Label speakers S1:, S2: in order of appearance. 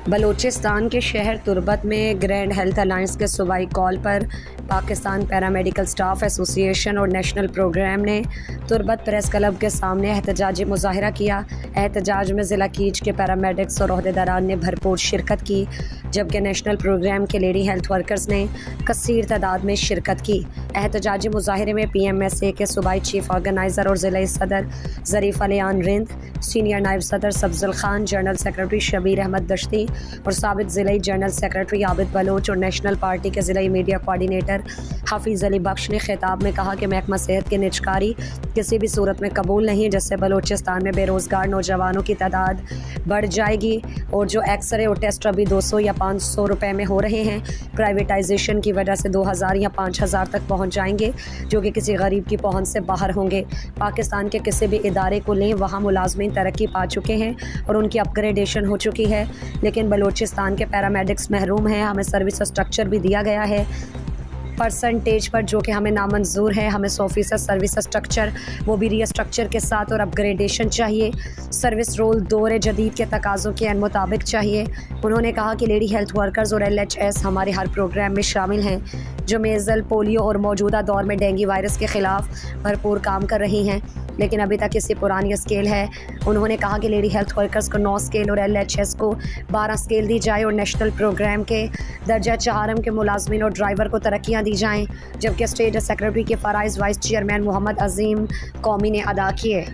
S1: बलूचिस्तान के शहर तुर्बत में ग्रैंड हेल्थ अलायंस के सूबाई कॉल पर पाकिस्तान पैरामेडिकल स्टाफ एसोसिएशन और नेशनल प्रोग्राम ने तुर्बत प्रेस क्लब के सामने एहतजाजी मुजाहरा किया। एहतजाज में ज़िला कीज के पैरामेडिक्स और ओहदेदारान ने भरपूर शिरकत की, जबकि नेशनल प्रोग्राम के लेडी हेल्थ वर्कर्स ने कसीर तादाद में शिरकत की। एहतजाजी मुजाहरे में PMSA के सूबाई चीफ ऑर्गेनाइज़र और ज़िला सदर ज़रीफ़ अलियान रिंद, सीनियर नायब सदर सब्ज़ुल खान, जनरल सेक्रेटरी शबीर अहमद दश्ती और साबिक़ ज़िला जनरल सेक्रेटरी आबिद बलोच और नेशनल पार्टी के ज़िला मीडिया कोऑर्डिनेटर हाफिज़ अली बख्श ने खिताब में कहा कि महकमा सेहत की निजकारी किसी भी सूरत में कबूल नहीं, जिससे बलूचिस्तान में बेरोज़गार नौजवानों की तादाद बढ़ जाएगी और जो एक्सरे और टेस्ट अभी 200 या 500 रुपए में हो रहे हैं, प्राइवेटाइजेशन की वजह से 2000 या 5000 तक पहुंच जाएंगे, जो कि किसी गरीब की पहुंच से बाहर होंगे। पाकिस्तान के किसी भी इदारे को लें, वहाँ मुलाजमीन तरक्की पा चुके हैं और उनकी अपग्रेडेशन हो चुकी है, लेकिन बलूचिस्तान के पैरामेडिक्स महरूम हैं। हमें सर्विस स्ट्रक्चर भी दिया गया है परसेंटेज पर, जो कि हमें नामंजूर है। हमें 100% सर्विस स्ट्रक्चर, वो भी रीस्ट्रक्चर के साथ और अपग्रेडेशन चाहिए। सर्विस रोल दौर जदीद के तकाज़ों के मुताबिक चाहिए। उन्होंने कहा कि लेडी हेल्थ वर्कर्स और LHS हमारे हर प्रोग्राम में शामिल हैं, जो मेज़ल, पोलियो और मौजूदा दौर में डेंगू वायरस के ख़िलाफ़ भरपूर काम कर रही हैं, लेकिन अभी तक इसकी पुरानी स्केल है। उन्होंने कहा कि लेडी हेल्थ वर्कर्स को 9 स्केल और LHS को 12 स्केल दी जाए और नेशनल प्रोग्राम के दर्जा 4 के मुलाजमीन और ड्राइवर को तरक्कियाँ दी जाएँ, जबकि स्टेट सेक्रेटरी के फ़राइज़ वाइस चेयरमैन मोहम्मद अजीम कौमी ने अदा किए।